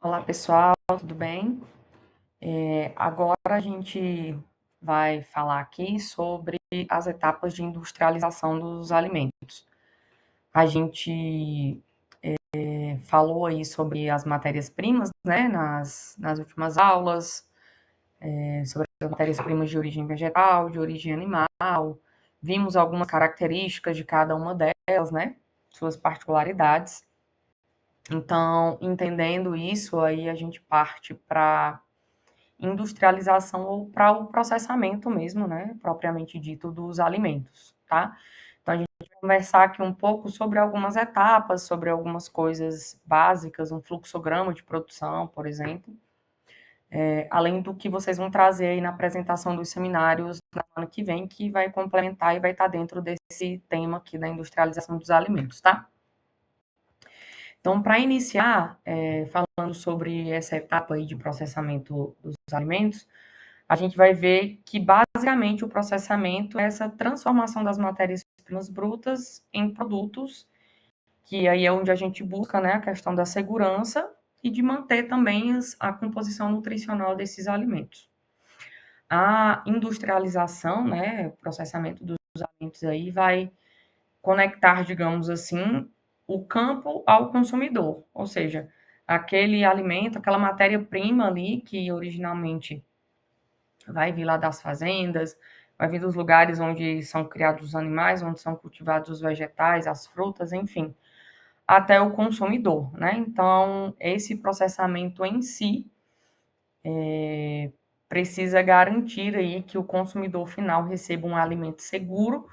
Olá pessoal, tudo bem? Agora a gente vai falar aqui sobre as etapas de industrialização dos alimentos. A gente falou aí sobre as matérias-primas, né, nas últimas aulas, sobre as matérias-primas de origem vegetal, de origem animal, vimos algumas características de cada uma delas, né, suas particularidades. Então, entendendo isso, aí a gente parte para industrialização ou para o processamento mesmo, né, propriamente dito, dos alimentos, tá? Então, a gente vai conversar aqui um pouco sobre algumas etapas, sobre algumas coisas básicas, um fluxograma de produção, por exemplo, além do que vocês vão trazer aí na apresentação dos seminários na semana que vem, que vai complementar e vai estar dentro desse tema aqui da industrialização dos alimentos, tá? Então, para iniciar, falando sobre essa etapa aí de processamento dos alimentos, a gente vai ver que basicamente o processamento é essa transformação das matérias-primas brutas em produtos, que aí é onde a gente busca, né, a questão da segurança e de manter também a composição nutricional desses alimentos. A industrialização, né, o processamento dos alimentos aí vai conectar, digamos assim, o campo ao consumidor, ou seja, aquele alimento, aquela matéria-prima ali que originalmente vai vir lá das fazendas, vai vir dos lugares onde são criados os animais, onde são cultivados os vegetais, as frutas, enfim, até o consumidor, né? Então, esse processamento em si precisa garantir aí que o consumidor final receba um alimento seguro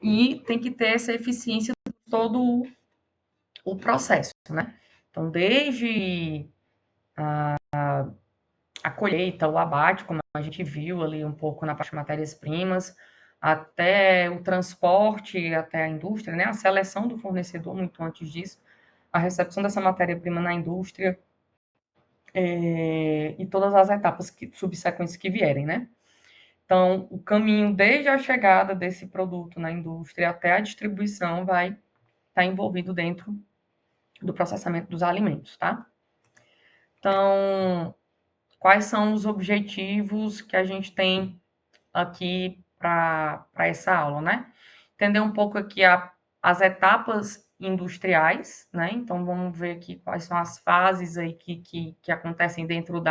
e tem que ter essa eficiência de todo o processo, né? Então, desde a colheita, o abate, como a gente viu ali um pouco na parte de matérias-primas, até o transporte, até a indústria, né? A seleção do fornecedor muito antes disso, a recepção dessa matéria-prima na indústria e todas as etapas subsequentes que vierem, né? Então, o caminho desde a chegada desse produto na indústria até a distribuição vai estar envolvido dentro do processamento dos alimentos, tá? Então, quais são os objetivos que a gente tem aqui para essa aula, né? Entender um pouco aqui as etapas industriais, né? Então, vamos ver aqui quais são as fases aí que acontecem dentro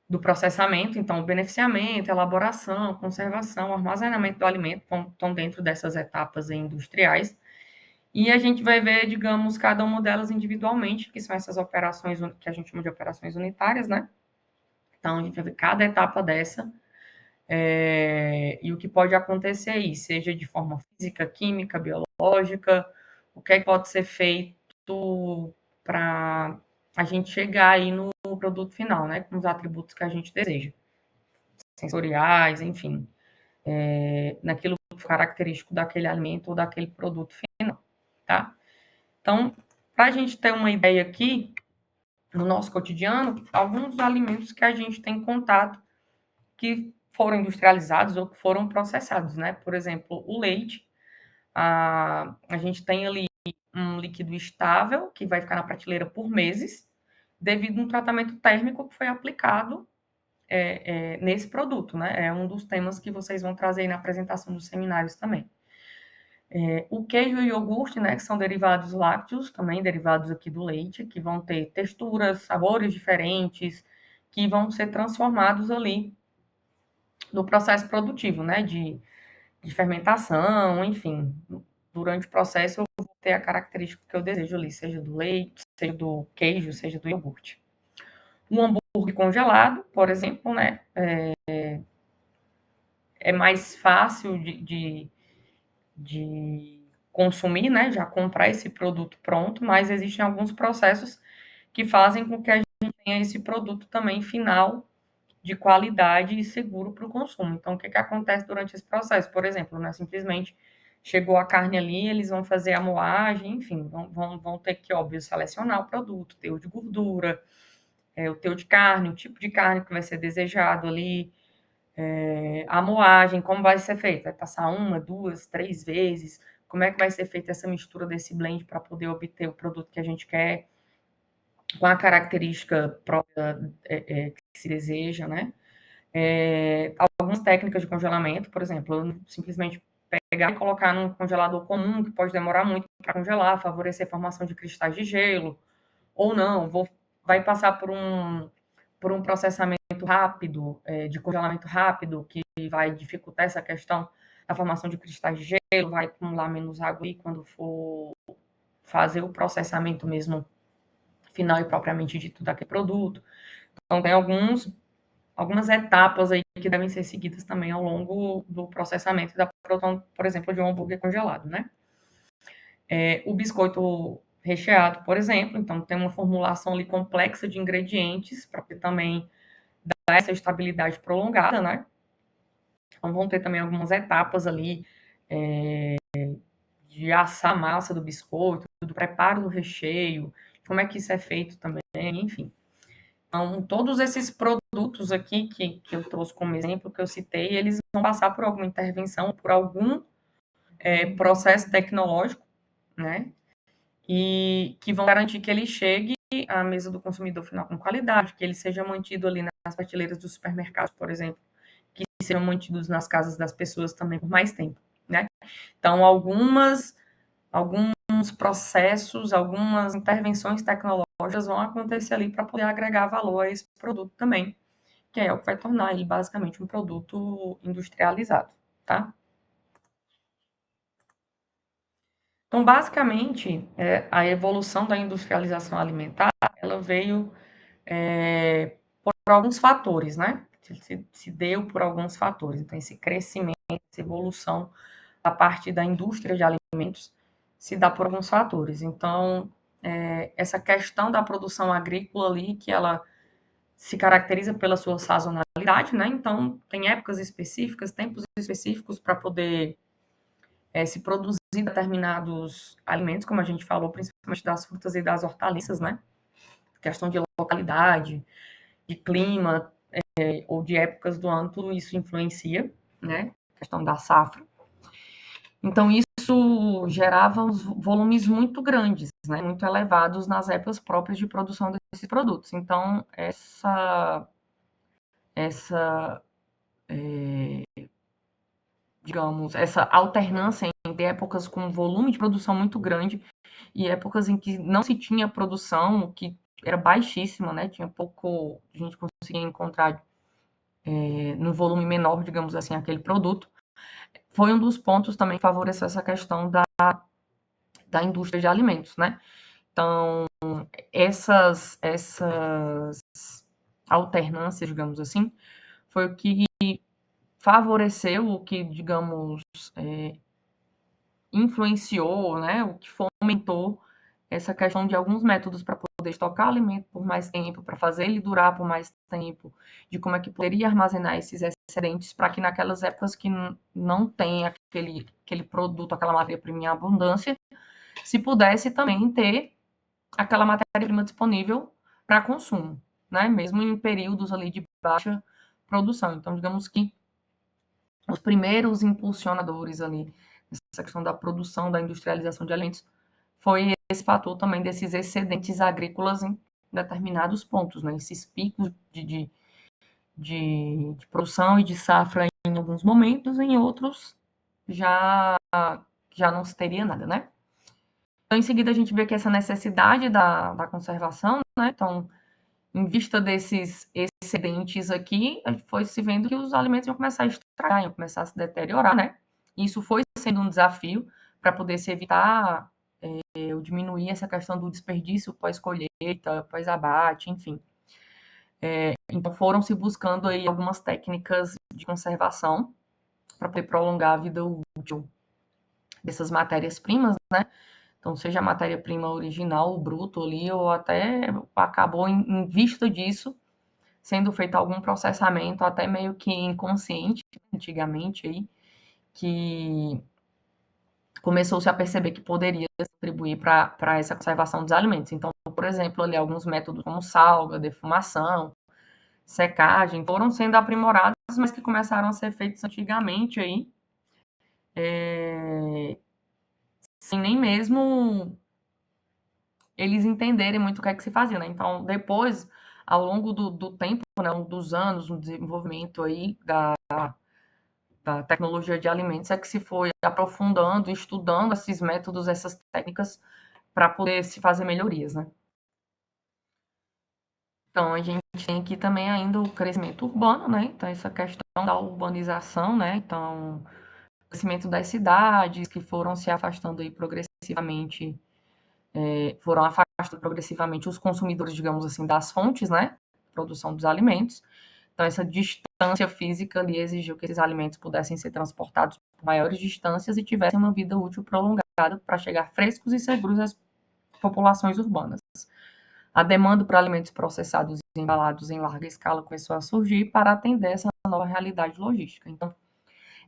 do processamento. Então, o beneficiamento, elaboração, conservação, armazenamento do alimento estão dentro dessas etapas industriais. E a gente vai ver, digamos, cada uma delas individualmente, que são essas operações que a gente chama de operações unitárias, né? Então, a gente vai ver cada etapa dessa e o que pode acontecer aí, seja de forma física, química, biológica, o que é que pode ser feito para a gente chegar aí no produto final, né? Com os atributos que a gente deseja, sensoriais, enfim, naquilo característico daquele alimento ou daquele produto final, tá? Então, para a gente ter uma ideia aqui, no nosso cotidiano, alguns alimentos que a gente tem contato que foram industrializados ou que foram processados, né? Por exemplo, o leite. A gente tem ali um líquido estável que vai ficar na prateleira por meses, devido a um tratamento térmico que foi aplicado nesse produto, né? É um dos temas que vocês vão trazer aí na apresentação dos seminários também. O queijo e o iogurte, né, que são derivados lácteos, também derivados aqui do leite, que vão ter texturas, sabores diferentes, que vão ser transformados ali no processo produtivo, né, de fermentação, enfim. Durante o processo eu vou ter a característica que eu desejo ali, seja do leite, seja do queijo, seja do iogurte. Um hambúrguer congelado, por exemplo, né, é mais fácil de consumir, né, já comprar esse produto pronto, mas existem alguns processos que fazem com que a gente tenha esse produto também final de qualidade e seguro para o consumo. Então, o que acontece durante esse processo? Por exemplo, não é simplesmente chegou a carne ali, eles vão fazer a moagem, enfim, vão ter que, óbvio, selecionar o produto, teor de gordura, o teor de carne, o tipo de carne que vai ser desejado ali, a moagem, como vai ser feita? Vai passar uma, duas, três vezes? Como é que vai ser feita essa mistura desse blend para poder obter o produto que a gente quer? com a característica própria que se deseja, né? Algumas técnicas de congelamento, por exemplo, simplesmente pegar e colocar num congelador comum, que pode demorar muito para congelar, favorecer a formação de cristais de gelo, ou não, vai passar por um processamento rápido, de congelamento rápido, que vai dificultar essa questão da formação de cristais de gelo, vai acumular menos água e quando for fazer o processamento mesmo final e propriamente dito daquele produto. Então, tem algumas etapas aí que devem ser seguidas também ao longo do processamento da produção, por exemplo, de um hambúrguer congelado, né? O biscoito recheado, por exemplo, então tem uma formulação ali complexa de ingredientes para ter também dar essa estabilidade prolongada, né? Então vão ter também algumas etapas ali de assar a massa do biscoito, do preparo do recheio, como é que isso é feito também, enfim. Então, todos esses produtos aqui que eu trouxe como exemplo, que eu citei, eles vão passar por alguma intervenção, por algum processo tecnológico, né? E que vão garantir que ele chegue à mesa do consumidor final com qualidade, que ele seja mantido ali nas prateleiras dos supermercados, por exemplo, que sejam mantidos nas casas das pessoas também por mais tempo, né? Então, alguns processos, algumas intervenções tecnológicas vão acontecer ali para poder agregar valor a esse produto também, que é o que vai tornar ele basicamente um produto industrializado, tá? Então, basicamente, a evolução da industrialização alimentar, ela veio por alguns fatores, né? Se deu por alguns fatores. Então, esse crescimento, essa evolução da parte da indústria de alimentos se dá por alguns fatores. Então, essa questão da produção agrícola ali, que ela se caracteriza pela sua sazonalidade, né? Então, tem épocas específicas, tempos específicos para poder se produzir determinados alimentos, como a gente falou, principalmente das frutas e das hortaliças, né? Questão de localidade, de clima, ou de épocas do ano, tudo isso influencia, né? A questão da safra. Então, isso gerava volumes muito grandes, né? Muito elevados nas épocas próprias de produção desses produtos. Então, essa digamos, essa alternância entre épocas com volume de produção muito grande e épocas em que não se tinha produção, que era baixíssima, né? Tinha pouco, a gente conseguia encontrar no volume menor, digamos assim, aquele produto. Foi um dos pontos também que favoreceu essa questão da indústria de alimentos, né? Então, essas alternâncias, digamos assim, foi o que favoreceu, o que, digamos, influenciou, né, o que fomentou essa questão de alguns métodos para poder estocar alimento por mais tempo, para fazer ele durar por mais tempo, de como é que poderia armazenar esses excedentes para que naquelas épocas que não tem aquele produto, aquela matéria-prima em abundância, se pudesse também ter aquela matéria-prima disponível para consumo, né? Mesmo em períodos ali de baixa produção. Então, digamos que os primeiros impulsionadores ali essa questão da produção, da industrialização de alimentos, foi esse fator também desses excedentes agrícolas em determinados pontos, né? Esses picos de produção e de safra em alguns momentos, em outros já, já não se teria nada, né? Então, em seguida, a gente vê que essa necessidade da conservação, né? Então, em vista desses excedentes aqui, foi se vendo que os alimentos iam começar a estragar, iam começar a se deteriorar, né? Isso foi sendo um desafio para poder se evitar ou diminuir essa questão do desperdício pós-colheita, pós-abate, enfim. Então foram se buscando aí algumas técnicas de conservação para poder prolongar a vida útil dessas matérias-primas, né? Então, seja a matéria-prima original, o bruto ali, ou até acabou em vista disso, sendo feito algum processamento até meio que inconsciente, antigamente aí, que começou-se a perceber que poderia contribuir para essa conservação dos alimentos. Então, por exemplo, ali alguns métodos como salga, defumação, secagem, foram sendo aprimorados, mas que começaram a ser feitos antigamente aí, sem nem mesmo eles entenderem muito o que é que se fazia, né? Então, depois, ao longo do tempo, né, dos anos, no desenvolvimento aí da tecnologia de alimentos, é que se foi aprofundando, estudando esses métodos, essas técnicas, para poder se fazer melhorias, né? Então, a gente tem aqui também ainda o crescimento urbano, né? Então, essa questão da urbanização, né? Então, o crescimento das cidades que foram se afastando aí progressivamente, foram afastando progressivamente os consumidores, digamos assim, das fontes, né? Produção dos alimentos. Então, essa distância física ali exigiu que esses alimentos pudessem ser transportados por maiores distâncias e tivessem uma vida útil prolongada para chegar frescos e seguros às populações urbanas. A demanda por alimentos processados e embalados em larga escala começou a surgir para atender essa nova realidade logística. Então,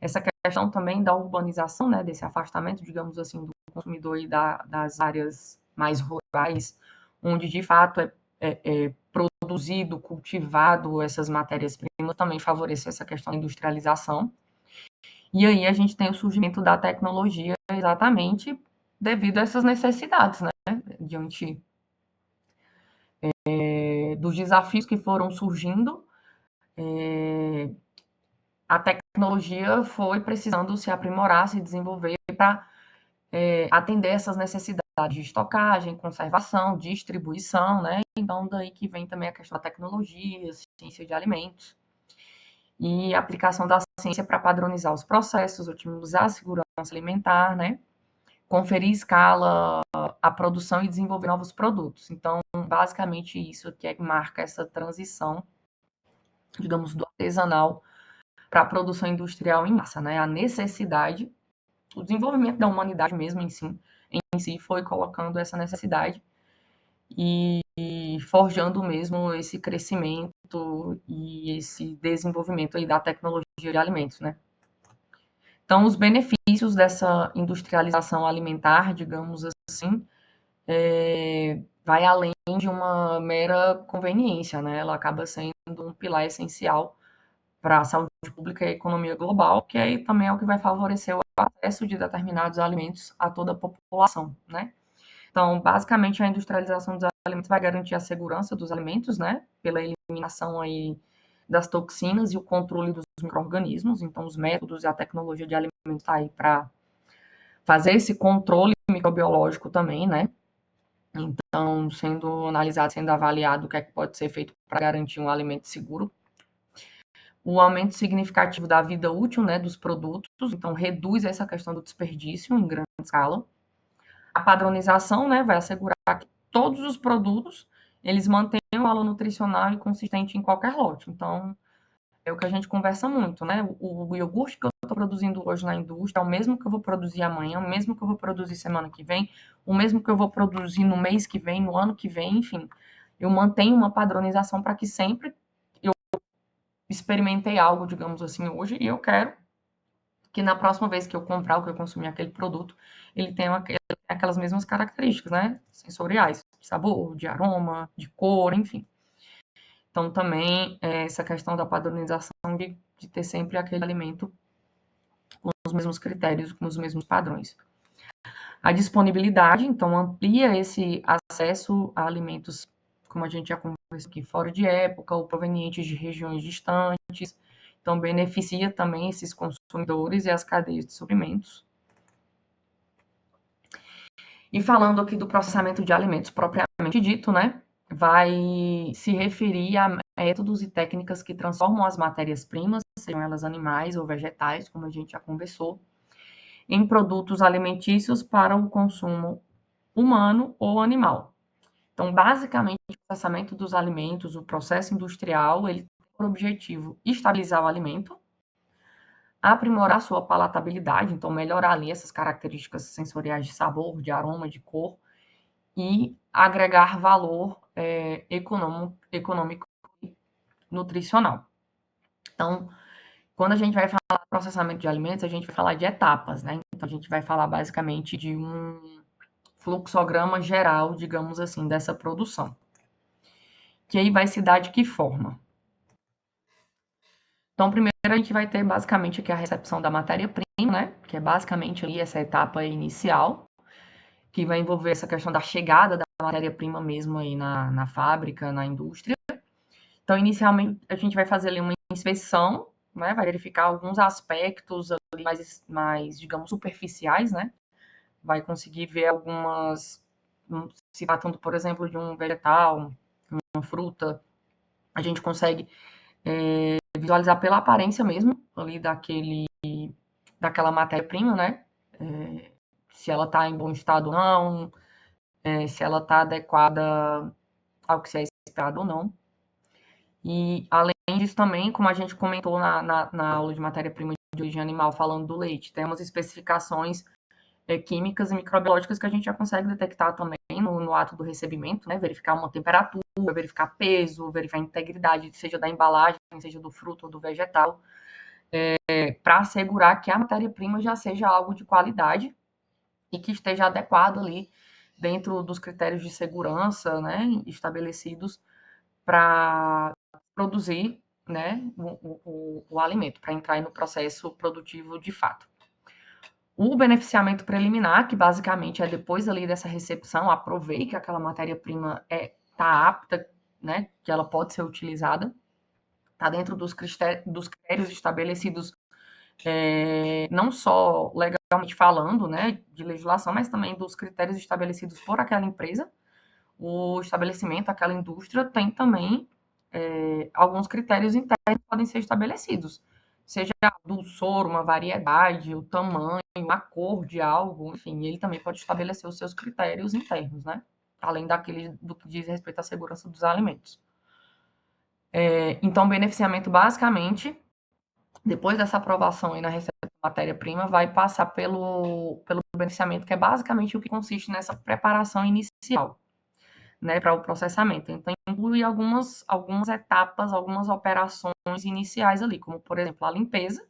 essa questão também da urbanização, né, desse afastamento, digamos assim, do consumidor e das áreas mais rurais, onde de fato é produzido, cultivado essas matérias-primas, também favoreceu essa questão da industrialização. E aí a gente tem o surgimento da tecnologia exatamente devido a essas necessidades, né, diante dos desafios que foram surgindo, a tecnologia foi precisando se aprimorar, se desenvolver para atender essas necessidades de estocagem, conservação, distribuição, né? Então, daí que vem também a questão da tecnologia, ciência de alimentos e a aplicação da ciência para padronizar os processos, otimizar a segurança alimentar, né? Conferir escala a produção e desenvolver novos produtos. Então, basicamente isso que é que marca essa transição, digamos, do artesanal para a produção industrial em massa, né? A necessidade, o desenvolvimento da humanidade mesmo em si foi colocando essa necessidade e forjando mesmo esse crescimento e esse desenvolvimento aí da tecnologia de alimentos, né? Então, os benefícios dessa industrialização alimentar, digamos assim, vai além de uma mera conveniência, né? Ela acaba sendo um pilar essencial para a saúde pública e a economia global, que aí também é o que vai favorecer o acesso de determinados alimentos a toda a população, né? Então, basicamente, a industrialização dos alimentos vai garantir a segurança dos alimentos, né? Pela eliminação aí das toxinas e o controle dos micro-organismos. Então, os métodos e a tecnologia de alimentos está aí para fazer esse controle microbiológico também, né? Então, sendo analisado, sendo avaliado o que é que pode ser feito para garantir um alimento seguro. O aumento significativo da vida útil, né, dos produtos, então reduz essa questão do desperdício em grande escala. A padronização, né, vai assegurar que todos os produtos eles mantenham o valor nutricional e consistente em qualquer lote. Então, é o que a gente conversa muito, né? O iogurte que eu estou produzindo hoje na indústria é o mesmo que eu vou produzir amanhã, o mesmo que eu vou produzir semana que vem, o mesmo que eu vou produzir no mês que vem, no ano que vem, enfim. Eu mantenho uma padronização para que sempre eu experimentei algo, digamos assim, hoje, e eu quero que na próxima vez que eu comprar ou que eu consumir aquele produto, ele tenha aquelas mesmas características, né? Sensoriais, de sabor, de aroma, de cor, enfim. Então, também essa questão da padronização de ter sempre aquele alimento com os mesmos critérios, com os mesmos padrões. A disponibilidade, então, amplia esse acesso a alimentos, como a gente já conversou aqui, fora de época ou provenientes de regiões distantes. Então, beneficia também esses consumidores e as cadeias de suprimentos. E falando aqui do processamento de alimentos propriamente dito, né? Vai se referir a métodos e técnicas que transformam as matérias-primas, sejam elas animais ou vegetais, como a gente já conversou, em produtos alimentícios para o consumo humano ou animal. Então, basicamente, o processamento dos alimentos, o processo industrial, ele tem por objetivo estabilizar o alimento, aprimorar sua palatabilidade, então melhorar ali essas características sensoriais de sabor, de aroma, de cor, e agregar valor econômico e nutricional. Então, quando a gente vai falar de processamento de alimentos, a gente vai falar de etapas, né? Então, a gente vai falar basicamente de um fluxograma geral, digamos assim, dessa produção. Que aí vai se dar de que forma? Então, primeiro a gente vai ter basicamente aqui a recepção da matéria-prima, né? Que é basicamente ali essa etapa inicial, que vai envolver essa questão da chegada da matéria-prima mesmo aí na fábrica, na indústria. Então, inicialmente, a gente vai fazer ali uma inspeção, né? Vai verificar alguns aspectos ali mais, digamos, superficiais, né? Vai conseguir ver algumas, se tratando, por exemplo, de um vegetal, uma fruta, a gente consegue visualizar pela aparência mesmo ali daquela matéria-prima, né? Se ela está em bom estado ou não, se ela está adequada ao que se é esperado ou não. E, além disso, também, como a gente comentou na aula de matéria-prima de origem animal, falando do leite, temos especificações químicas e microbiológicas que a gente já consegue detectar também no ato do recebimento, né? Verificar uma temperatura, verificar peso, verificar a integridade, seja da embalagem, seja do fruto ou do vegetal, para assegurar que a matéria-prima já seja algo de qualidade e que esteja adequado ali dentro dos critérios de segurança, né, estabelecidos para produzir, né, o alimento, para entrar no processo produtivo de fato. O beneficiamento preliminar, que basicamente é depois ali dessa recepção, aprovei que aquela matéria-prima está apta, né, que ela pode ser utilizada, está dentro dos critérios estabelecidos, não só legalmente falando, né, de legislação, mas também dos critérios estabelecidos por aquela empresa. O estabelecimento, aquela indústria, tem também alguns critérios internos que podem ser estabelecidos, seja do soro, uma variedade, o tamanho, a cor de algo, enfim, ele também pode estabelecer os seus critérios internos, né? Além daquele do que diz respeito à segurança dos alimentos. Então, o beneficiamento, basicamente, depois dessa aprovação aí na receita da matéria-prima, vai passar pelo beneficiamento, que é basicamente o que consiste nessa preparação inicial, né, para o processamento. Então, inclui algumas etapas, algumas operações iniciais ali, como, por exemplo, a limpeza.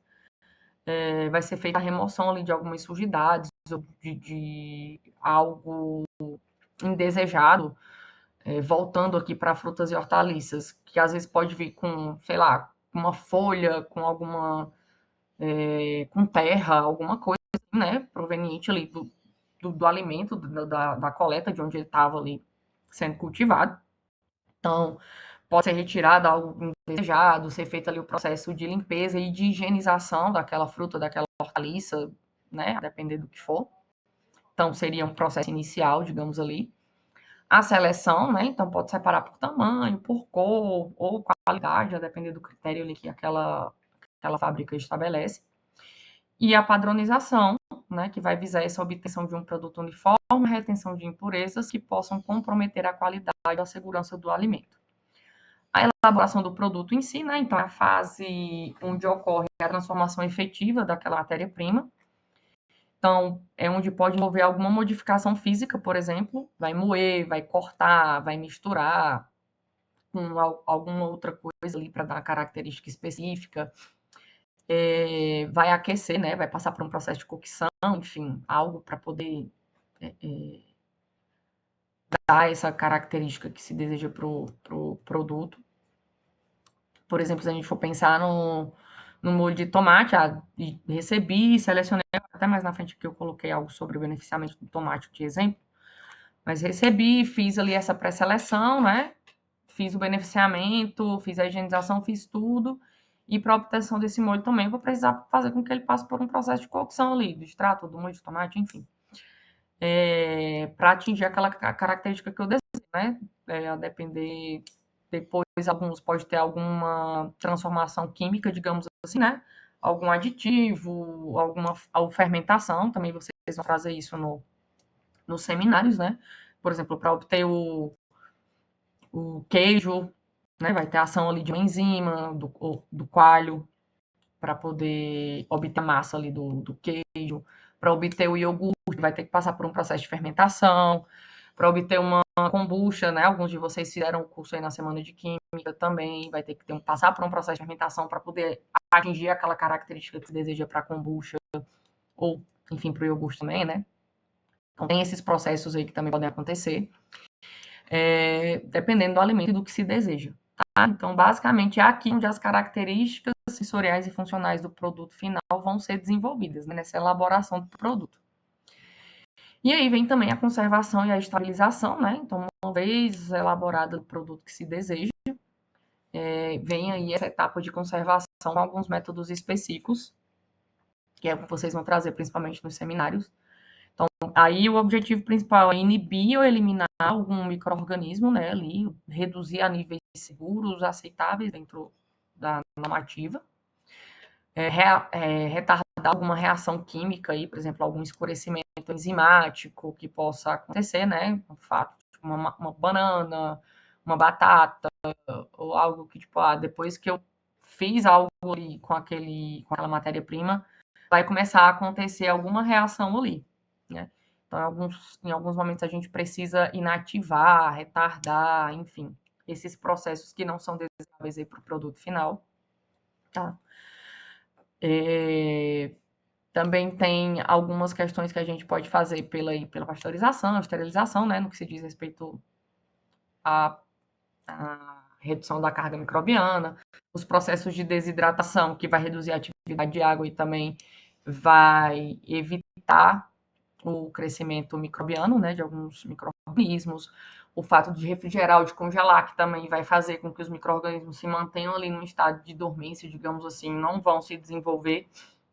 Vai ser feita a remoção ali de algumas sujidades, ou de algo indesejado, voltando aqui para frutas e hortaliças, que às vezes pode vir com, sei lá, uma folha, com alguma, com terra, alguma coisa, né, proveniente ali do alimento, da coleta, de onde ele estava ali sendo cultivado. Então, pode ser retirado algo indesejado, ser feito ali o processo de limpeza e de higienização daquela fruta, daquela hortaliça, né, a depender do que for. Então, seria um processo inicial, digamos ali. A seleção, né, então pode separar por tamanho, por cor ou qualidade, a depender do critério ali que aquela fábrica estabelece. E a padronização, né, que vai visar essa obtenção de um produto uniforme, retenção de impurezas que possam comprometer a qualidade ou a segurança do alimento. A elaboração do produto em si, né, então é a fase onde ocorre a transformação efetiva daquela matéria-prima. Então, é onde pode envolver alguma modificação física, por exemplo, vai moer, vai cortar, vai misturar com alguma outra coisa ali para dar uma característica específica, vai aquecer, né, vai passar por um processo de cocção, enfim, algo para poder dar essa característica que se deseja para o produto. Por exemplo, se a gente for pensar no molho de tomate, recebi, selecionei, até mais na frente que eu coloquei algo sobre o beneficiamento do tomate de exemplo, mas recebi, fiz ali essa pré-seleção, né? Fiz o beneficiamento, fiz a higienização, fiz tudo. E para a obtenção desse molho também, vou precisar fazer com que ele passe por um processo de cocção ali, do extrato, do molho de tomate, enfim. Para atingir aquela característica que eu desejo, né? A depender, depois alguns pode ter alguma transformação química, digamos assim, né? Algum aditivo, ou fermentação, também vocês vão fazer isso nos seminários, né? Por exemplo, para obter o queijo, né? Vai ter ação ali de uma enzima, do coalho, para poder obter a massa ali do queijo. Para obter o iogurte, vai ter que passar por um processo de fermentação. Para obter uma kombucha, né? Alguns de vocês fizeram o curso aí na semana de química também, vai ter que passar por um processo de fermentação para poder atingir aquela característica que se deseja para a kombucha, ou, enfim, para o iogurte também, né? Então, tem esses processos aí que também podem acontecer, dependendo do alimento e do que se deseja. Tá? Então, basicamente, é aqui onde as características sensoriais e funcionais do produto final vão ser desenvolvidas, né? Nessa elaboração do produto. E aí vem também a conservação e a estabilização, né? Então, uma vez elaborado o produto que se deseja, vem aí essa etapa de conservação com alguns métodos específicos, que é o que vocês vão trazer principalmente nos seminários. Então, aí o objetivo principal é inibir ou eliminar algum micro-organismo, né, ali, reduzir a níveis seguros, aceitáveis dentro da normativa, retardar alguma reação química aí, por exemplo, algum escurecimento enzimático que possa acontecer, né, um fato, tipo uma banana, uma batata, ou algo que, tipo, depois que eu fiz algo ali com aquela matéria-prima, vai começar a acontecer alguma reação ali, né? Então, em alguns momentos a gente precisa inativar, retardar, enfim, esses processos que não são desejáveis para o produto final, tá? Também tem algumas questões que a gente pode fazer pela pasteurização, esterilização, né, no que se diz respeito à redução da carga microbiana, os processos de desidratação, que vai reduzir a atividade de água e também vai evitar o crescimento microbiano, né, de alguns micro-organismos, o fato de refrigerar ou de congelar, que também vai fazer com que os micro-organismos se mantenham ali num estado de dormência, digamos assim, não vão se desenvolver,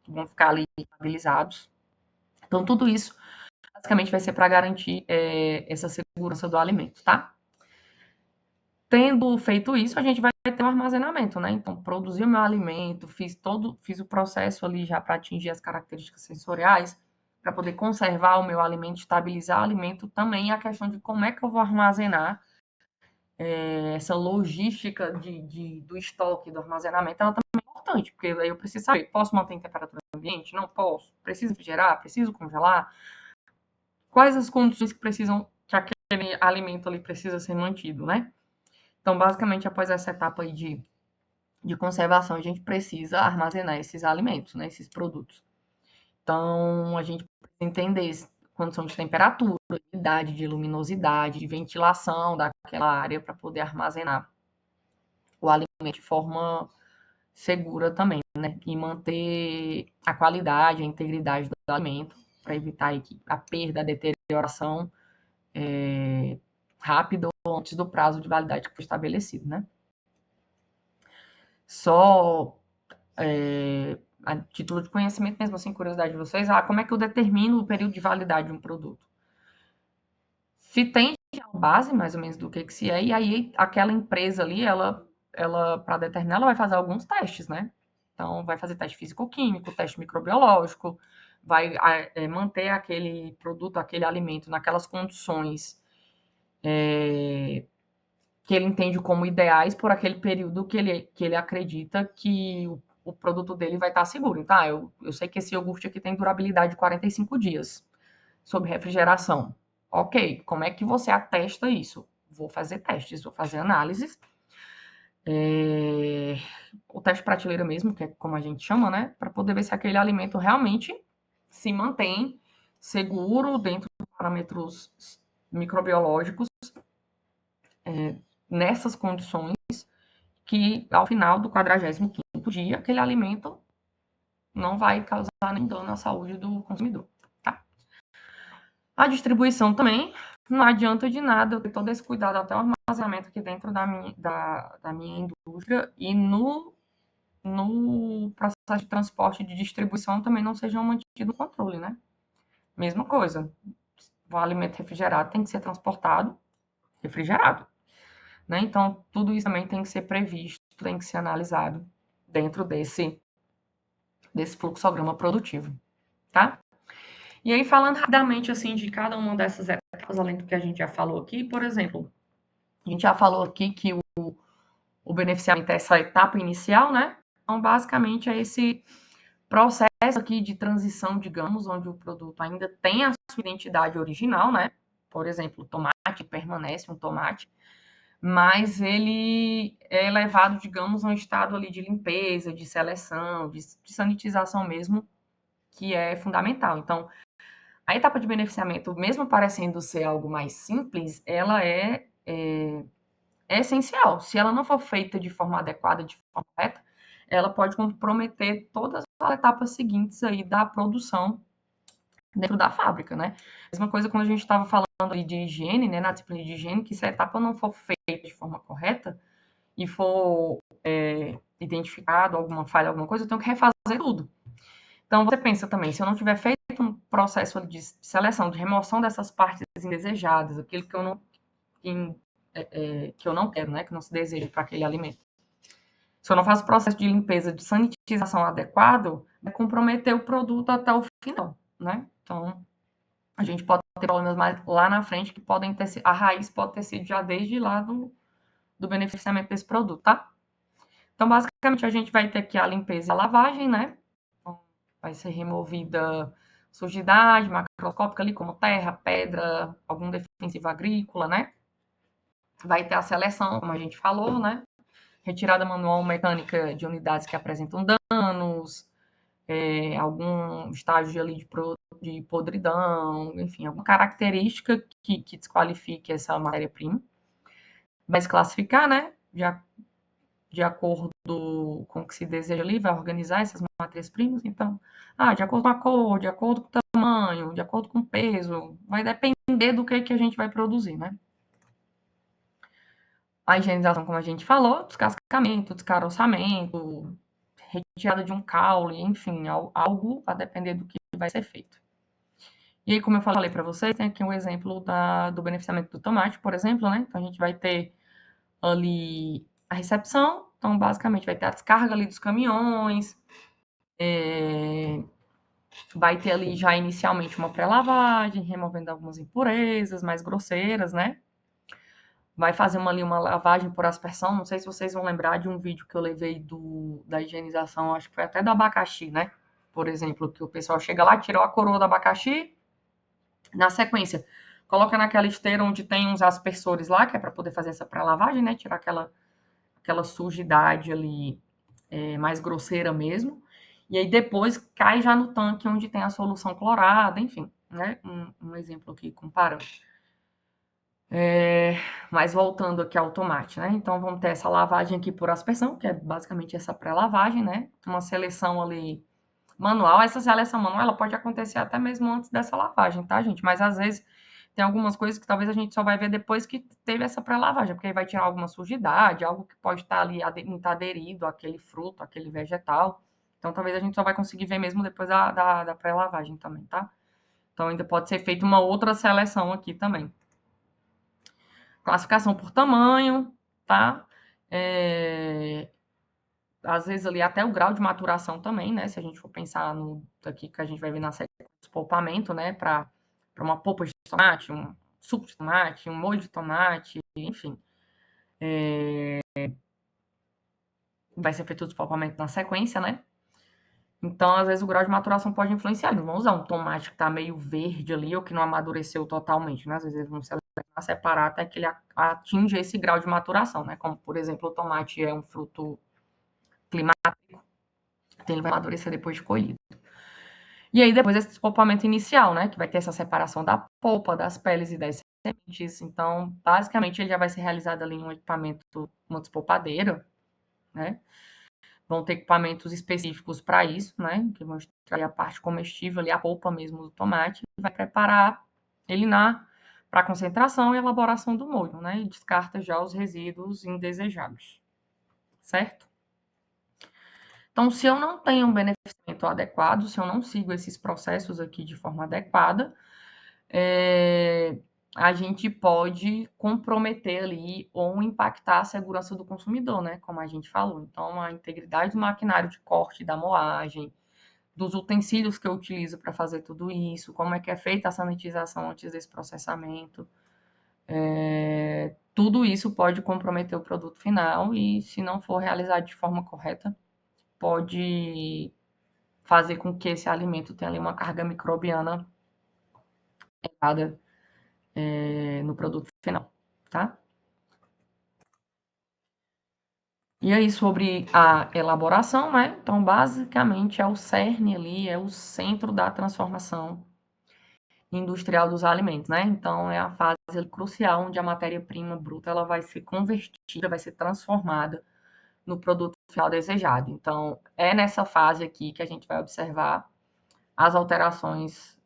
vão ficar ali estabilizados. Então, tudo isso basicamente vai ser para garantir essa segurança do alimento, tá? Tendo feito isso, a gente vai ter um armazenamento, né? Então, produzi o meu alimento, fiz o processo ali já para atingir as características sensoriais, para poder conservar o meu alimento, estabilizar o alimento, também a questão de como é que eu vou armazenar essa logística do estoque, do armazenamento, ela também é importante, porque aí eu preciso saber, posso manter em temperatura ambiente? Não posso? Preciso refrigerar? Preciso congelar? Quais as condições que aquele alimento ali precisa ser mantido, né? Então, basicamente, após essa etapa aí de conservação, a gente precisa armazenar esses alimentos, né, esses produtos. Então, a gente precisa entender condição de temperatura, umidade, de luminosidade, de ventilação daquela área para poder armazenar o alimento de forma segura também, né? E manter a qualidade, a integridade do alimento para evitar a perda, a deterioração rápida ou antes do prazo de validade que foi estabelecido, né? Só a título de conhecimento mesmo, assim, curiosidade de vocês, como é que eu determino o período de validade de um produto? Se tem uma base, mais ou menos, do que se é, e aí aquela empresa ali, ela para determinar, ela vai fazer alguns testes, né? Então, vai fazer teste físico-químico, teste microbiológico, vai manter aquele produto, aquele alimento naquelas condições que ele entende como ideais por aquele período que ele acredita que o produto dele vai estar seguro. Então, eu sei que esse iogurte aqui tem durabilidade de 45 dias sob refrigeração. Ok, como é que você atesta isso? Vou fazer testes, vou fazer análises. O teste prateleira mesmo, que é como a gente chama, né? Para poder ver se aquele alimento realmente se mantém seguro dentro de parâmetros microbiológicos nessas condições que ao final do 45º dia, aquele alimento não vai causar nenhum dano à saúde do consumidor, tá? A distribuição também, não adianta de nada eu ter todo esse cuidado até o armazenamento aqui dentro da minha indústria e no processo de transporte e de distribuição também não sejam mantido o controle, né? Mesma coisa, o alimento refrigerado tem que ser transportado refrigerado, né? Então, tudo isso também tem que ser previsto, tem que ser analisado dentro desse fluxograma produtivo, tá? E aí, falando rapidamente, assim, de cada uma dessas etapas, além do que a gente já falou aqui, por exemplo, a gente já falou aqui que o beneficiamento é essa etapa inicial, né? Então, basicamente, é esse processo aqui de transição, digamos, onde o produto ainda tem a sua identidade original, né? Por exemplo, o tomate permanece um tomate, mas ele é levado, digamos, a um estado ali de limpeza, de seleção, de sanitização mesmo, que é fundamental. Então, a etapa de beneficiamento, mesmo parecendo ser algo mais simples, ela é essencial. Se ela não for feita de forma adequada, de forma correta, ela pode comprometer todas as etapas seguintes aí da produção dentro da fábrica, né? Mesma coisa quando a gente estava falando ali de higiene, né, na disciplina de higiene, que se a etapa não for feita de forma correta e for identificado alguma falha, alguma coisa, eu tenho que refazer tudo. Então, você pensa também, se eu não tiver feito um processo de seleção, de remoção dessas partes indesejadas, aquilo que eu não, que eu não quero, né, que não se deseja para aquele alimento. Se eu não faço processo de limpeza, de sanitização adequado, vai comprometer o produto até o final, né? Então, a gente pode ter problemas mais lá na frente que podem ter, a raiz pode ter sido já desde lá do beneficiamento desse produto, tá? Então, basicamente, a gente vai ter aqui a limpeza e a lavagem, né? Então, vai ser removida sujidade macroscópica ali, como terra, pedra, algum defensivo agrícola, né? Vai ter a seleção, como a gente falou, né? Retirada manual mecânica de unidades que apresentam danos, algum estágio ali de podridão, enfim, alguma característica que desqualifique essa matéria-prima. Vai se classificar, né? De acordo com o que se deseja ali, vai organizar essas matérias-primas. Então, de acordo com a cor, de acordo com o tamanho, de acordo com o peso, vai depender do que a gente vai produzir, né? A higienização, como a gente falou, descascamento, descaroçamento, retirada de um caule, enfim, algo a depender do que vai ser feito. E aí, como eu falei para vocês, tem aqui um exemplo do beneficiamento do tomate, por exemplo, né? Então, a gente vai ter ali a recepção, então, basicamente, vai ter a descarga ali dos caminhões, vai ter ali já inicialmente uma pré-lavagem, removendo algumas impurezas mais grosseiras, né? Vai fazer uma lavagem por aspersão. Não sei se vocês vão lembrar de um vídeo que eu levei da higienização, acho que foi até do abacaxi, né? Por exemplo, que o pessoal chega lá, tirou a coroa do abacaxi, na sequência, coloca naquela esteira onde tem uns aspersores lá, que é para poder fazer essa pré-lavagem, né? Tirar aquela sujidade ali mais grosseira mesmo. E aí depois cai já no tanque onde tem a solução clorada, enfim, né? Um exemplo aqui comparando. Mas voltando aqui ao tomate, né? Então vamos ter essa lavagem aqui por aspersão, que é basicamente essa pré-lavagem, né? Uma seleção ali manual. Essa seleção manual ela pode acontecer até mesmo antes dessa lavagem, tá, gente? Mas às vezes tem algumas coisas que talvez a gente só vai ver depois que teve essa pré-lavagem, porque aí vai tirar alguma sujidade, algo que pode estar ali muito aderido àquele fruto, àquele vegetal. Então talvez a gente só vai conseguir ver mesmo depois da pré-lavagem também, tá? Então ainda pode ser feita uma outra seleção aqui também. Classificação por tamanho, tá? Às vezes ali até o grau de maturação também, né? Se a gente for pensar no daqui que a gente vai ver na sequência do polpamento, né? Para uma polpa de tomate, um suco de tomate, um molho de tomate, enfim. Vai ser feito o despolpamento na sequência, né? Então, às vezes, o grau de maturação pode influenciar. Não vamos usar um tomate que está meio verde ali ou que não amadureceu totalmente, né? Às vezes, eles vão separar até que ele atinja esse grau de maturação, né? Como, por exemplo, o tomate é um fruto climático, então ele vai amadurecer depois de colhido. E aí, depois, esse despolpamento inicial, né? Que vai ter essa separação da polpa, das peles e das sementes. Então, basicamente, ele já vai ser realizado ali em um equipamento, uma despolpadeira, né? Vão ter equipamentos específicos para isso, né? Que vão extrair a parte comestível, ali, a polpa mesmo do tomate, e vai preparar ele para concentração e elaboração do molho, né? E descarta já os resíduos indesejados, certo? Então, se eu não tenho um beneficiamento adequado, se eu não sigo esses processos aqui de forma adequada, a gente pode comprometer ali ou impactar a segurança do consumidor, né? Como a gente falou. Então, a integridade do maquinário de corte da moagem, dos utensílios que eu utilizo para fazer tudo isso, como é que é feita a sanitização antes desse processamento. Tudo isso pode comprometer o produto final e, se não for realizado de forma correta, pode fazer com que esse alimento tenha ali uma carga microbiana errada no produto final, tá? E aí, sobre a elaboração, né? Então, basicamente, é o cerne ali, é o centro da transformação industrial dos alimentos, né? Então, é a fase crucial onde a matéria-prima bruta ela vai ser convertida, vai ser transformada no produto final desejado. Então, é nessa fase aqui que a gente vai observar as alterações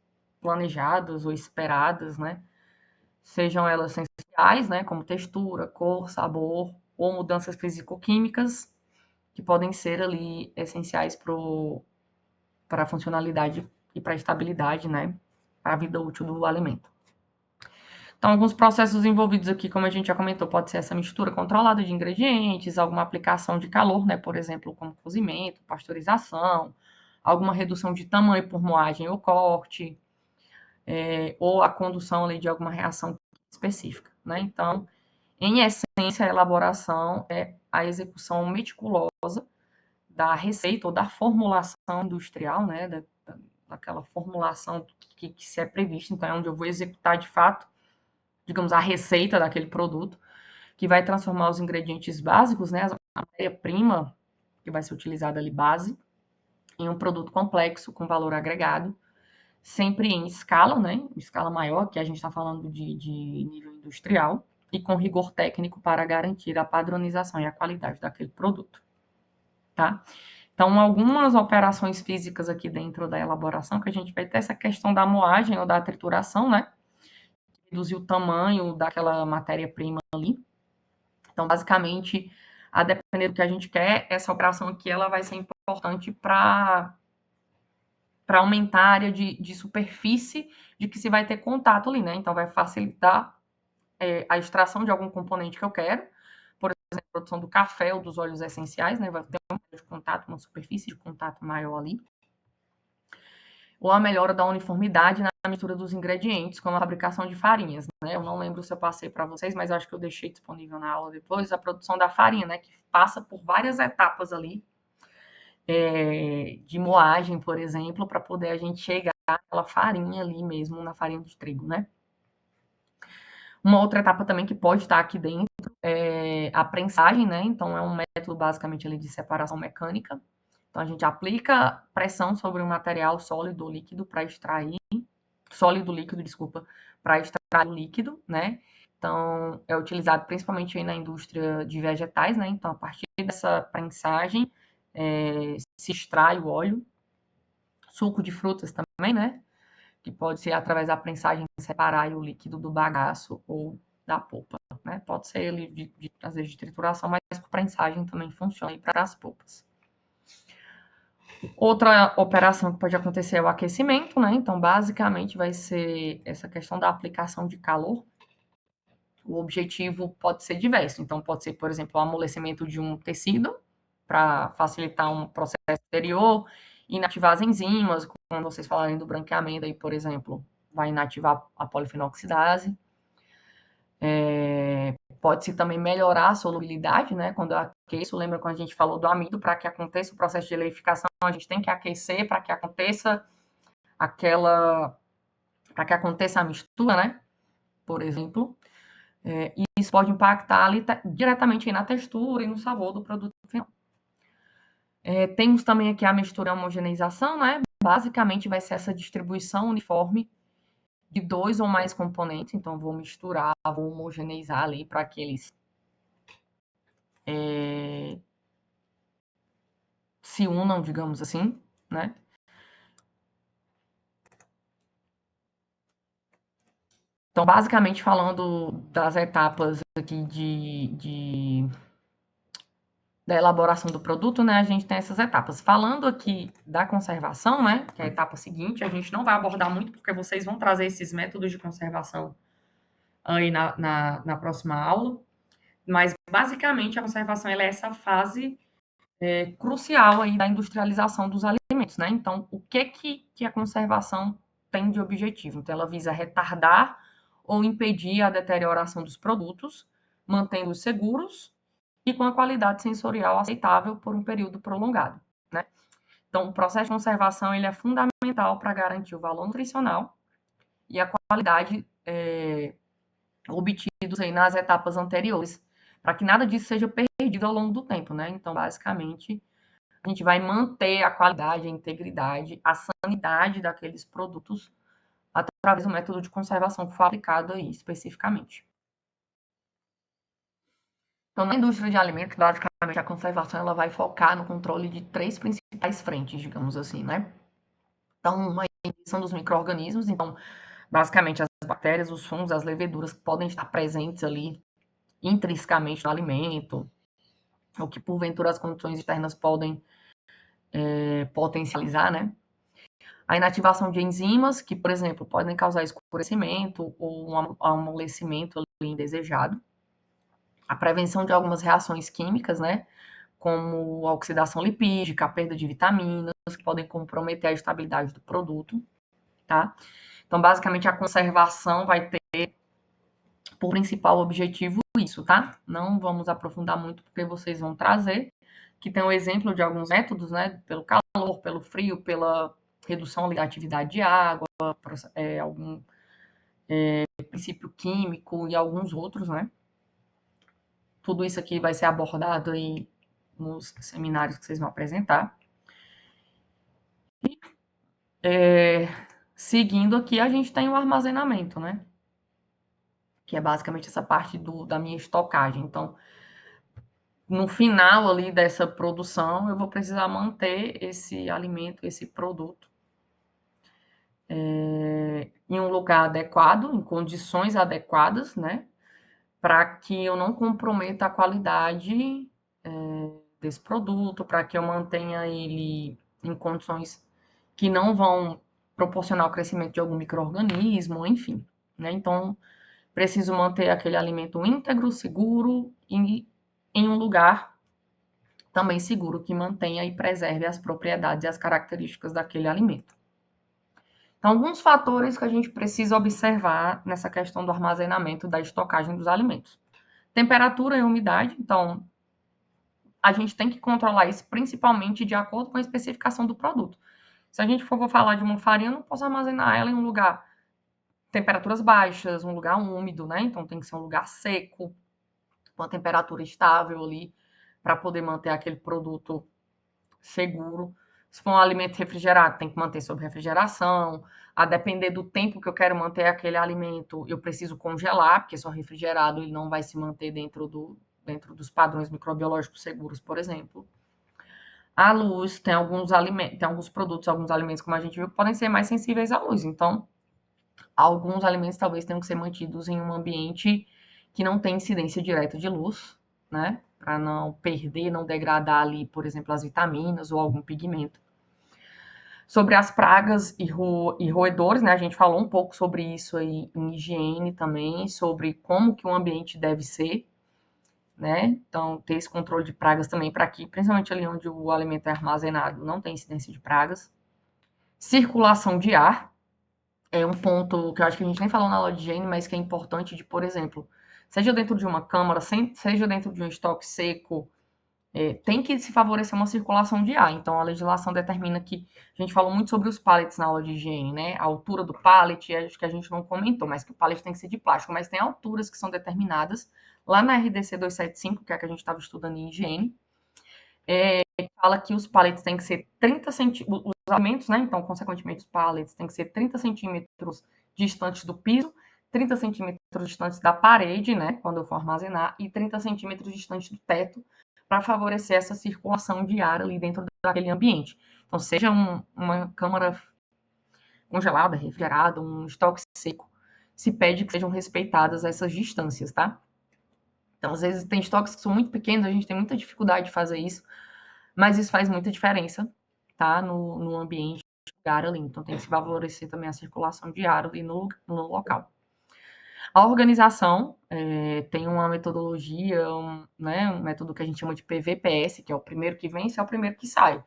planejadas ou esperadas, né? Sejam elas sensoriais, né, como textura, cor, sabor, ou mudanças físico-químicas, que podem ser ali essenciais para a funcionalidade e para a estabilidade, né, para a vida útil do alimento. Então, alguns processos envolvidos aqui, como a gente já comentou, pode ser essa mistura controlada de ingredientes, alguma aplicação de calor, né, por exemplo, como cozimento, pasteurização, alguma redução de tamanho por moagem ou corte, ou a condução ali, de alguma reação específica, né? Então, em essência, a elaboração é a execução meticulosa da receita ou da formulação industrial, né? Daquela formulação que se é prevista, então é onde eu vou executar de fato, digamos, a receita daquele produto, que vai transformar os ingredientes básicos, né? A matéria-prima que vai ser utilizada ali, base, em um produto complexo com valor agregado, sempre em escala, né? Escala maior, que a gente está falando de nível industrial, e com rigor técnico para garantir a padronização e a qualidade daquele produto, tá? Então, algumas operações físicas aqui dentro da elaboração, que a gente vai ter essa questão da moagem ou da trituração, né? Reduzir o tamanho daquela matéria-prima ali. Então, basicamente, a depender do que a gente quer, essa operação aqui ela vai ser importante para aumentar a área de superfície de que se vai ter contato ali, né? Então, vai facilitar a extração de algum componente que eu quero, por exemplo, a produção do café ou dos óleos essenciais, né? Vai ter um de contato, uma superfície de contato maior ali. Ou a melhora da uniformidade na mistura dos ingredientes, como a fabricação de farinhas, né? Eu não lembro se eu passei para vocês, mas acho que eu deixei disponível na aula depois, a produção da farinha, né? Que passa por várias etapas ali, de moagem, por exemplo, para poder a gente chegar àquela farinha ali mesmo, na farinha de trigo, né? Uma outra etapa também que pode estar aqui dentro é a prensagem, né? Então, é um método basicamente ali de separação mecânica. Então, a gente aplica pressão sobre um material sólido ou líquido para extrair, sólido líquido, desculpa, para extrair o líquido, né? Então, é utilizado principalmente aí na indústria de vegetais, né? Então, a partir dessa prensagem, se extrai o óleo, suco de frutas também, né? Que pode ser através da prensagem separar o líquido do bagaço ou da polpa, né? Pode ser ele às vezes de trituração, mas por prensagem também funciona para as polpas. Outra operação que pode acontecer é o aquecimento, né? Então, basicamente, vai ser essa questão da aplicação de calor. O objetivo pode ser diverso. Então, pode ser, por exemplo, o amolecimento de um tecido para facilitar um processo exterior, inativar as enzimas, quando vocês falarem do branqueamento aí, por exemplo, vai inativar a polifenoxidase. Pode-se também melhorar a solubilidade, né? Quando eu aqueço, lembra quando a gente falou do amido, para que aconteça o processo de leificação, a gente tem que aquecer para que aconteça para que aconteça a mistura, né? Por exemplo. E isso pode impactar ali diretamente na textura e no sabor do produto final. Temos também aqui a mistura e homogeneização, né? Basicamente vai ser essa distribuição uniforme de 2 ou mais componentes. Então, vou misturar, vou homogeneizar ali para que eles se unam, digamos assim, né? Então, basicamente, falando das etapas aqui da elaboração do produto, né, a gente tem essas etapas. Falando aqui da conservação, né, que é a etapa seguinte, a gente não vai abordar muito, porque vocês vão trazer esses métodos de conservação aí na próxima aula, mas, basicamente, a conservação ela é essa fase crucial aí da industrialização dos alimentos, né? Então, o que a conservação tem de objetivo? Então, ela visa retardar ou impedir a deterioração dos produtos, mantendo-os seguros e com a qualidade sensorial aceitável por um período prolongado, né? Então, o processo de conservação ele é fundamental para garantir o valor nutricional e a qualidade obtidos aí nas etapas anteriores, para que nada disso seja perdido ao longo do tempo, né? Então, basicamente, a gente vai manter a qualidade, a integridade, a sanidade daqueles produtos através do método de conservação que foi aplicado aí especificamente. Então, na indústria de alimentos, basicamente, a conservação ela vai focar no controle de 3 principais frentes, digamos assim, né? Então, uma são dos micro-organismos, então, basicamente, as bactérias, os fungos, as leveduras que podem estar presentes ali intrinsecamente no alimento, ou que, porventura, as condições externas podem potencializar, né? A inativação de enzimas, que, por exemplo, podem causar escurecimento ou um amolecimento ali indesejado. A prevenção de algumas reações químicas, né? Como a oxidação lipídica, a perda de vitaminas, que podem comprometer a estabilidade do produto, tá? Então, basicamente, a conservação vai ter por principal objetivo isso, tá? Não vamos aprofundar muito, porque vocês vão trazer, que tem um exemplo de alguns métodos, né? Pelo calor, pelo frio, pela redução da atividade de água, algum princípio químico e alguns outros, né? Tudo isso aqui vai ser abordado aí nos seminários que vocês vão apresentar. E, seguindo aqui, a gente tem o armazenamento, né? Que é basicamente essa parte da minha estocagem. Então, no final ali dessa produção, eu vou precisar manter esse alimento, esse produto, em um lugar adequado, em condições adequadas, né? Para que eu não comprometa a qualidade desse produto, para que eu mantenha ele em condições que não vão proporcionar o crescimento de algum micro-organismo, enfim. Né? Então, preciso manter aquele alimento íntegro, seguro e em um lugar também seguro que mantenha e preserve as propriedades e as características daquele alimento. Então, alguns fatores que a gente precisa observar nessa questão do armazenamento, da estocagem dos alimentos. Temperatura e umidade, então, a gente tem que controlar isso principalmente de acordo com a especificação do produto. Se a gente for falar de uma farinha, eu não posso armazenar ela em um lugar temperaturas baixas, um lugar úmido, né? Então tem que ser um lugar seco, com a temperatura estável ali, para poder manter aquele produto seguro. Se for um alimento refrigerado, tem que manter sob refrigeração. A depender do tempo que eu quero manter aquele alimento, eu preciso congelar, porque só refrigerado ele não vai se manter dentro dos padrões microbiológicos seguros, por exemplo. A luz, tem alguns alimentos, tem alguns produtos, alguns alimentos, como a gente viu, que podem ser mais sensíveis à luz. Então, alguns alimentos talvez tenham que ser mantidos em um ambiente que não tem incidência direta de luz, né? Para não perder, não degradar ali, por exemplo, as vitaminas ou algum pigmento. Sobre as pragas e roedores, né? A gente falou um pouco sobre isso aí em higiene também, sobre como que o ambiente deve ser, né? Então, ter esse controle de pragas também para que, principalmente ali onde o alimento é armazenado, não tem incidência de pragas. Circulação de ar é um ponto que eu acho que a gente nem falou na aula de higiene, mas que é importante de, por exemplo, seja dentro de uma câmara, seja dentro de um estoque seco, tem que se favorecer uma circulação de ar. Então, a legislação determina que a gente falou muito sobre os pallets na aula de higiene, né? A altura do pallet, acho que a gente não comentou, mas que o pallet tem que ser de plástico, mas tem alturas que são determinadas lá na RDC 275, que é a que a gente estava estudando em higiene, fala que os pallets têm que ser 30 centímetros, os alimentos, né? Então, consequentemente, os pallets têm que ser 30 centímetros distantes do piso, 30 centímetros distantes da parede, né? Quando eu for armazenar, e 30 centímetros distantes do teto, para favorecer essa circulação de ar ali dentro daquele ambiente. Então, seja uma câmara congelada, refrigerada, um estoque seco, se pede que sejam respeitadas essas distâncias, tá? Então, às vezes, tem estoques que são muito pequenos, a gente tem muita dificuldade de fazer isso, mas isso faz muita diferença, tá? No ambiente, no lugar ali. Então, tem que se favorecer também a circulação de ar ali no local. A organização tem uma metodologia, né, um método que a gente chama de PVPS, que é o primeiro que vem, esse é o primeiro que sai.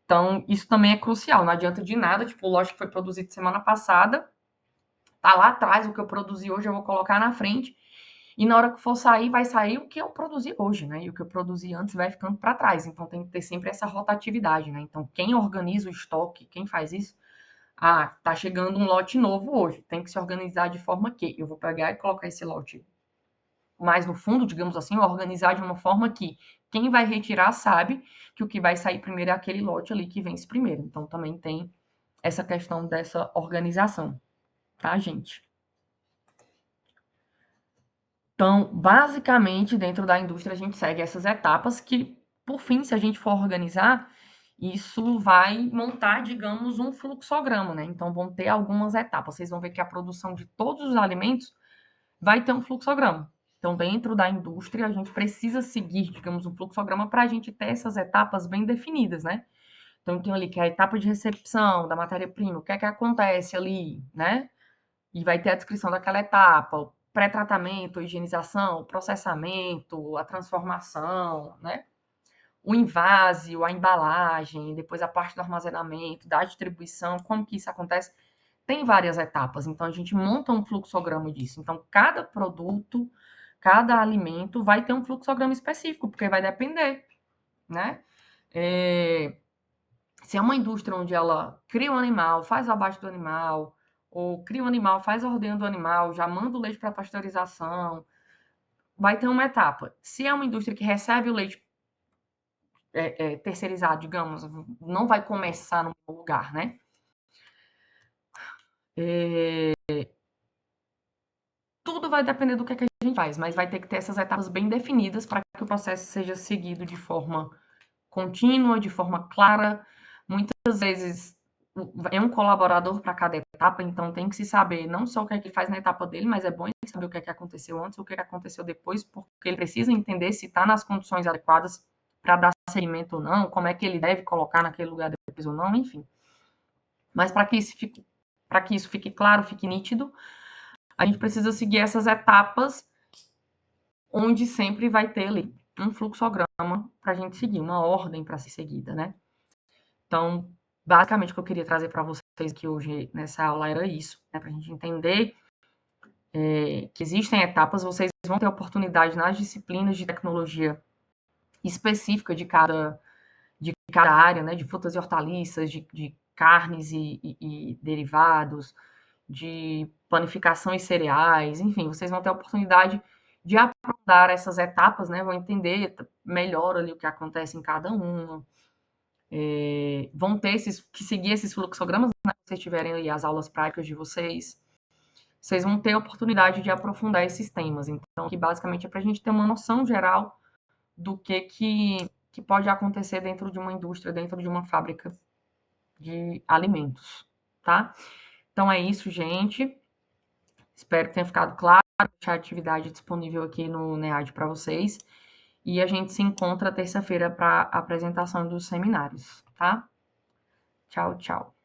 Então, isso também é crucial. Não adianta de nada, tipo, o lote que foi produzido semana passada, tá lá atrás, o que eu produzi hoje eu vou colocar na frente, e na hora que for sair, vai sair o que eu produzi hoje, né? E o que eu produzi antes vai ficando para trás. Então tem que ter sempre essa rotatividade, né? Então quem organiza o estoque, quem faz isso, tá chegando um lote novo hoje. Tem que se organizar de forma que eu vou pegar e colocar esse lote mais no fundo, digamos assim, organizar de uma forma que quem vai retirar sabe que o que vai sair primeiro é aquele lote ali que vence primeiro. Então também tem essa questão dessa organização, tá, gente? Então, basicamente, dentro da indústria, a gente segue essas etapas que, por fim, se a gente for organizar, Isso vai montar, digamos, um fluxograma, né? Então, vão ter algumas etapas. Vocês vão ver que a produção de todos os alimentos vai ter um fluxograma. Então, dentro da indústria, a gente precisa seguir, digamos, um fluxograma para a gente ter essas etapas bem definidas, né? Então, tem ali que é a etapa de recepção da matéria-prima, o que é que acontece ali, né? E vai ter a descrição daquela etapa, o pré-tratamento, a higienização, o processamento, a transformação, né? O invase, a embalagem, depois a parte do armazenamento, da distribuição, como que isso acontece. Tem várias etapas, então a gente monta um fluxograma disso. Então, cada produto, cada alimento vai ter um fluxograma específico, porque vai depender, né? Se é uma indústria onde ela cria um animal, faz o abate do animal, ou cria um animal, faz a ordenha do animal, já manda o leite para pasteurização, vai ter uma etapa. Se é uma indústria que recebe o leite terceirizado, digamos, não vai começar no mesmo lugar, né? Tudo vai depender do que a gente faz, mas vai ter que ter essas etapas bem definidas para que o processo seja seguido de forma contínua, de forma clara. Muitas vezes é um colaborador para cada etapa, então tem que se saber não só o que é que faz na etapa dele, mas é bom ele saber o que é que aconteceu antes, o que é que aconteceu depois, porque ele precisa entender se está nas condições adequadas para dar seguimento ou não, como é que ele deve colocar naquele lugar depois ou não, enfim. Mas para que isso fique claro, fique nítido, a gente precisa seguir essas etapas, onde sempre vai ter ali um fluxograma para a gente seguir, uma ordem para ser seguida, né? Então, basicamente, o que eu queria trazer para vocês aqui hoje nessa aula era isso, né? Para a gente entender que existem etapas, vocês vão ter oportunidade nas disciplinas de tecnologia específica de cada área, né? De frutas e hortaliças, de carnes e derivados, de panificação e cereais, enfim, vocês vão ter a oportunidade de aprofundar essas etapas, né? Vão entender melhor ali o que acontece em cada uma. Vão ter que seguir esses fluxogramas, né? Se vocês tiverem ali as aulas práticas de vocês, vocês vão ter a oportunidade de aprofundar esses temas. Então, que basicamente é para a gente ter uma noção geral do que pode acontecer dentro de uma indústria, dentro de uma fábrica de alimentos, tá? Então é isso, gente. Espero que tenha ficado claro. Vou deixar a atividade disponível aqui no NEAD para vocês. E a gente se encontra terça-feira para a apresentação dos seminários, tá? Tchau, tchau.